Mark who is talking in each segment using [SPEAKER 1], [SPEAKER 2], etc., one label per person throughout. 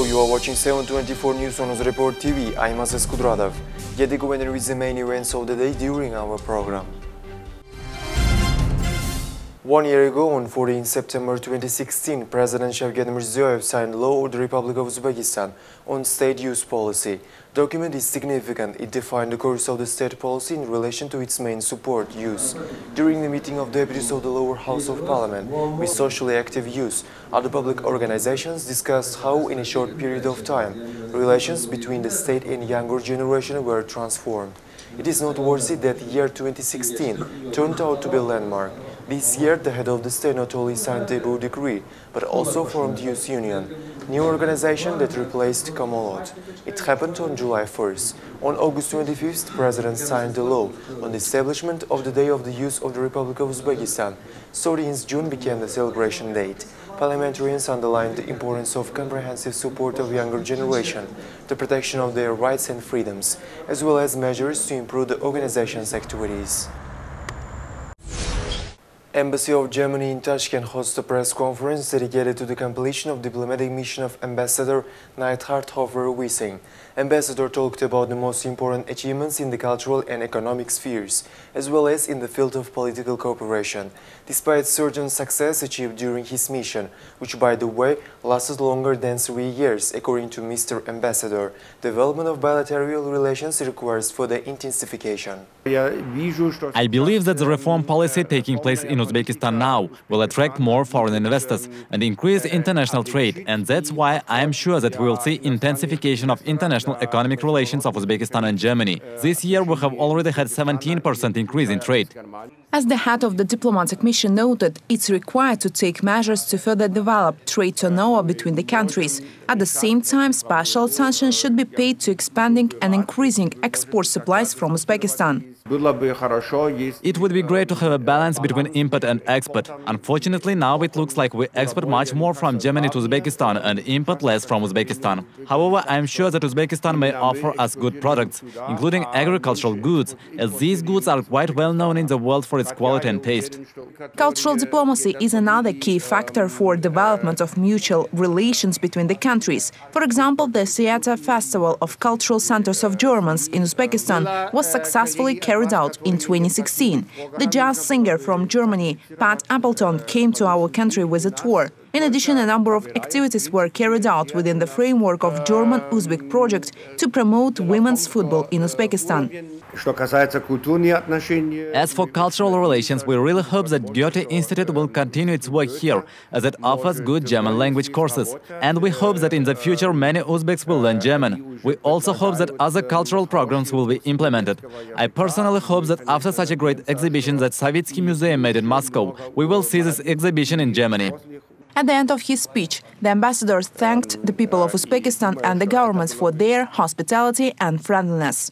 [SPEAKER 1] you are watching 724 News on UZREPORT TV. I'm Aziz Kudradov. Get the governor with the main events of the day during our program. 1 year ago, on 14 September 2016, President Shavkat Mirziyoyev signed law of the Republic of Uzbekistan on state use policy. The document is significant. It defined the course of the state policy in relation to its main support, use. During the meeting of deputies of the lower house of parliament with socially active youth, other public organizations discussed how, in a short period of time, relations between the state and younger generation were transformed. It is noteworthy that the year 2016 turned out to be a landmark. This year, the head of the state not only signed the above decree, but also formed Youth Union, new organization that replaced Komolot. It happened on July 1st. On August 25th, the President signed the law on the establishment of the Day of the Youth of the Republic of Uzbekistan. 13th June became the celebration date. Parliamentarians underlined the importance of comprehensive support of younger generation, the protection of their rights and freedoms, as well as measures to improve the organization's activities. Embassy of Germany in Tashkent hosts a press conference dedicated to the completion of diplomatic mission of Ambassador Neidhard Hofer-Wissing. Ambassador talked about the most important achievements in the cultural and economic spheres, as well as in the field of political cooperation, despite certain success achieved during his mission, which, by the way, lasted longer than 3 years, according to Mr. Ambassador. Development of bilateral relations requires further intensification.
[SPEAKER 2] I believe that the reform policy taking place in Uzbekistan now will attract more foreign investors and increase international trade, and that's why I am sure that we will see intensification of international economic relations of Uzbekistan and Germany. This year we have already had 17% increase in trade.
[SPEAKER 3] As the head of the diplomatic mission noted, it's required to take measures to further develop trade turnover between the countries. At the same time, special attention should be paid to expanding and increasing export supplies from Uzbekistan.
[SPEAKER 2] It would be great to have a balance between import and export. Unfortunately, now it looks like we export much more from Germany to Uzbekistan and import less from Uzbekistan. However, I am sure that Uzbekistan may offer us good products, including agricultural goods, as these goods are quite well known in the world for its quality and taste.
[SPEAKER 3] Cultural diplomacy is another key factor for development of mutual relations between the countries. For example, the Theater Festival of Cultural Centers of Germans in Uzbekistan was successfully carried out in 2016. The jazz singer from Germany, Pat Appleton, came to our country with a tour. In addition, a number of activities were carried out within the framework of German-Uzbek project to promote women's football in Uzbekistan.
[SPEAKER 2] As for cultural relations, we really hope that Goethe Institute will continue its work here, as it offers good German language courses. And we hope that in the future many Uzbeks will learn German. We also hope that other cultural programs will be implemented. I personally hope that after such a great exhibition that Sovietsky Museum made in Moscow, we will see this exhibition in Germany.
[SPEAKER 3] At the end of his speech, the ambassador thanked the people of Uzbekistan and the governments for their hospitality and friendliness.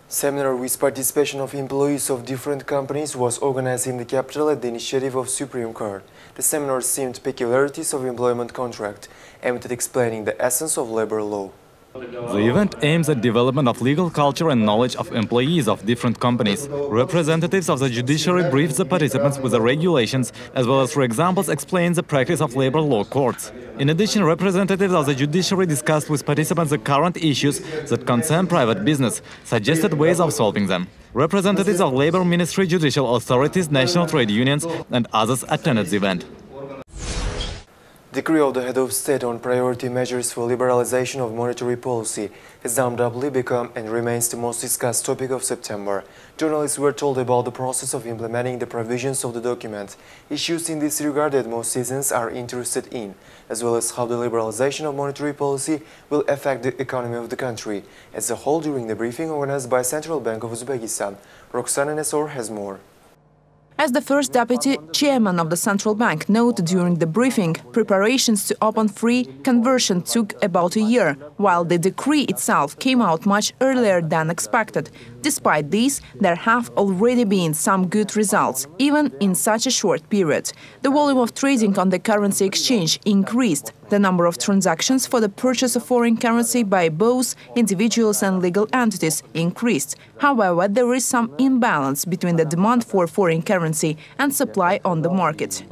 [SPEAKER 1] Seminar with participation of employees of different companies was organized in the capital at the initiative of Supreme Court. The seminar themed peculiarities of employment contract, aimed at explaining the essence of labor law.
[SPEAKER 2] The event aims at development of legal culture and knowledge of employees of different companies. Representatives of the judiciary briefed the participants with the regulations, as well as, for example, explained the practice of labor law courts. In addition, representatives of the judiciary discussed with participants the current issues that concern private business, suggested ways of solving them. Representatives of Labor Ministry, judicial authorities, national trade unions and others attended the event.
[SPEAKER 1] Decree of the head of state on priority measures for liberalization of monetary policy has undoubtedly become and remains the most discussed topic of September. Journalists were told about the process of implementing the provisions of the document, issues in this regard that most citizens are interested in, as well as how the liberalization of monetary policy will affect the economy of the country as a whole during the briefing organized by Central Bank of Uzbekistan. Roxana Nesor has more.
[SPEAKER 3] As the first deputy chairman of the central bank noted during the briefing, preparations to open free conversion took about a year, while the decree itself came out much earlier than expected. Despite this, there have already been some good results, even in such a short period. The volume of trading on the currency exchange increased. The number of transactions for the purchase of foreign currency by both individuals and legal entities increased. However, there is some imbalance between the demand for foreign currency and supply on the market.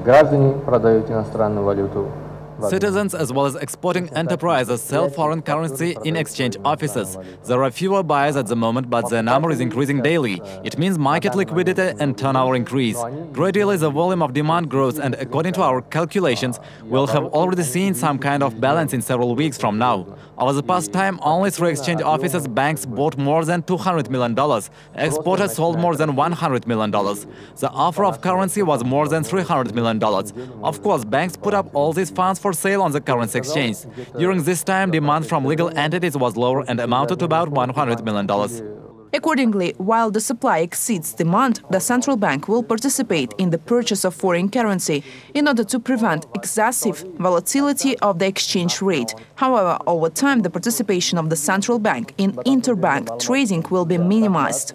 [SPEAKER 2] Citizens as well as exporting enterprises sell foreign currency in exchange offices. There are fewer buyers at the moment, but their number is increasing daily. It means market liquidity and turnover increase. Gradually, the volume of demand grows, and according to our calculations, we'll have already seen some kind of balance in several weeks from now. Over the past time, only through exchange offices, banks bought more than $200 million. Exporters sold more than $100 million. The offer of currency was more than $300 million. Of course, banks put up all these funds for sale on the currency exchange. During this time, demand from legal entities was lower and amounted to about $100 million.
[SPEAKER 3] Accordingly, while the supply exceeds demand, the central bank will participate in the purchase of foreign currency in order to prevent excessive volatility of the exchange rate. However, over time, the participation of the central bank in interbank trading will be minimized.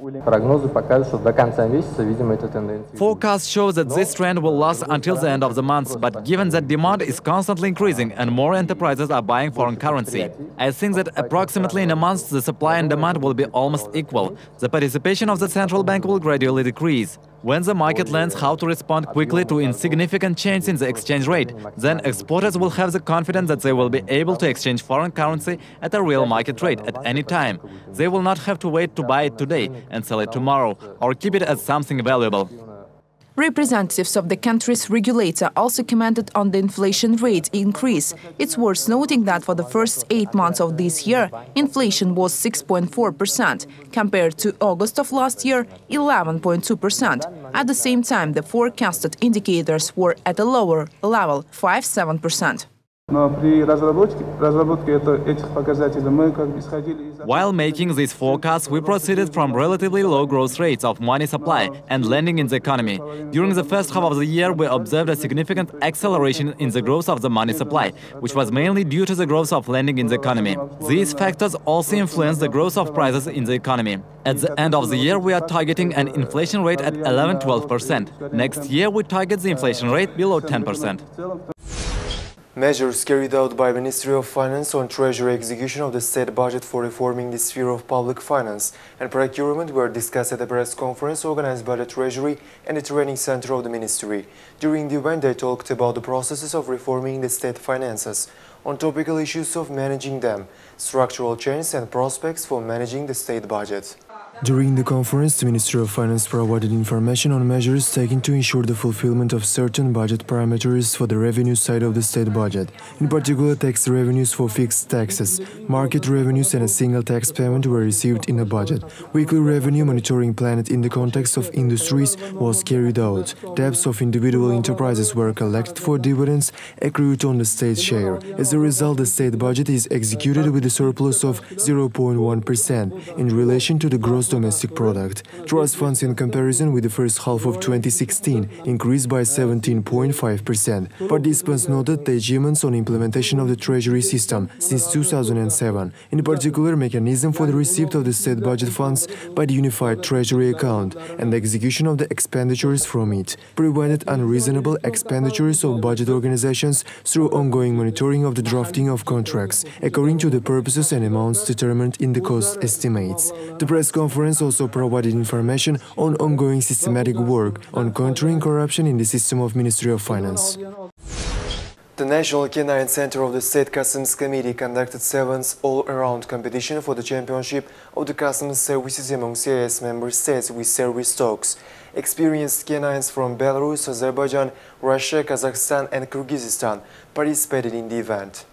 [SPEAKER 2] Forecasts show that this trend will last until the end of the month, but given that demand is constantly increasing and more enterprises are buying foreign currency, I think that approximately in a month the supply and demand will be almost equal. The participation of the central bank will gradually decrease. When the market learns how to respond quickly to insignificant change in the exchange rate, then exporters will have the confidence that they will be able to exchange foreign currency at a real market rate at any time. They will not have to wait to buy it today and sell it tomorrow, or keep it as something valuable.
[SPEAKER 3] Representatives of the country's regulator also commented on the inflation rate increase. It's worth noting that for the first 8 months of this year, inflation was 6.4%, compared to August of last year, 11.2%. At the same time, the forecasted indicators were at a lower level, 5.7%.
[SPEAKER 2] While making these forecasts, we proceeded from relatively low growth rates of money supply and lending in the economy. During the first half of the year, we observed a significant acceleration in the growth of the money supply, which was mainly due to the growth of lending in the economy. These factors also influenced the growth of prices in the economy. At the end of the year, we are targeting an inflation rate at 11–12%. Next year, we target the inflation rate below 10%.
[SPEAKER 1] Measures carried out by Ministry of Finance on Treasury execution of the state budget for reforming the sphere of public finance and procurement were discussed at a press conference organized by the Treasury and the Training Center of the Ministry. During the event, they talked about the processes of reforming the state finances, on topical issues of managing them, structural changes and prospects for managing the state budget. During the conference, the Ministry of Finance provided information on measures taken to ensure the fulfillment of certain budget parameters for the revenue side of the state budget. In particular, tax revenues for fixed taxes, market revenues and a single tax payment were received in the budget. Weekly revenue monitoring planned in the context of industries was carried out. Debts of individual enterprises were collected for dividends accrued on the state share. As a result, the state budget is executed with a surplus of 0.1% in relation to the gross domestic product. Trust funds in comparison with the first half of 2016 increased by 17.5%. Participants noted the achievements on implementation of the treasury system since 2007, in particular mechanism for the receipt of the state budget funds by the unified treasury account and the execution of the expenditures from it, prevented unreasonable expenditures of budget organizations through ongoing monitoring of the drafting of contracts, according to the purposes and amounts determined in the cost estimates. The press conference also provided information on ongoing systematic work on countering corruption in the system of Ministry of Finance. The National Canine Center of the State Customs Committee conducted 7th all-around competition for the championship of the customs services among CIS member states with service dogs. Experienced canines from Belarus, Azerbaijan, Russia, Kazakhstan and Kyrgyzstan participated in the event.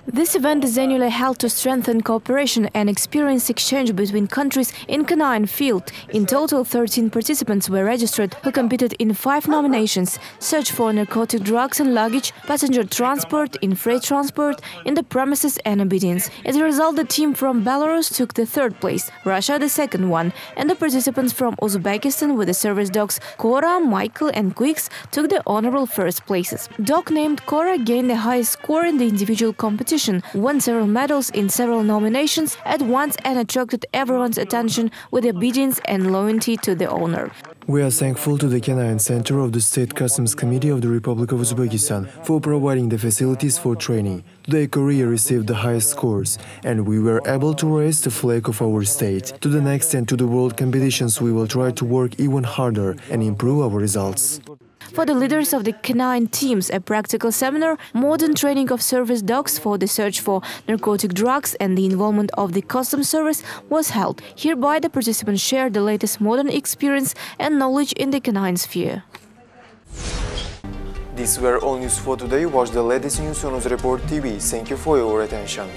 [SPEAKER 4] This event is annually held to strengthen cooperation and experience exchange between countries in canine field. In total, 13 participants were registered who competed in 5 nominations: search for narcotic drugs and luggage, passenger transport, in freight transport, in the premises and obedience. As a result, the team from Belarus took the 3rd place, Russia the 2nd one, and the participants from Uzbekistan with the service dogs Cora, Michael and Quicks took the honorable 1st places. Dog named Cora gained the highest score in the individual competition, won several medals in several nominations at once and attracted everyone's attention with obedience and loyalty to the owner.
[SPEAKER 1] We are thankful to the Canine Center of the State Customs Committee of the Republic of Uzbekistan for providing the facilities for training. Today, Korea received the highest scores, and we were able to raise the flag of our state. To the next and to the world competitions, we will try to work even harder and improve our results.
[SPEAKER 4] for the leaders of the canine teams, a practical seminar, modern training of service dogs for the search for narcotic drugs and the involvement of the customs service was held. Hereby, the participants shared the latest modern experience and knowledge in the canine sphere.
[SPEAKER 1] These were all news for today. Watch the latest news on UZREPORT TV. Thank you for your attention.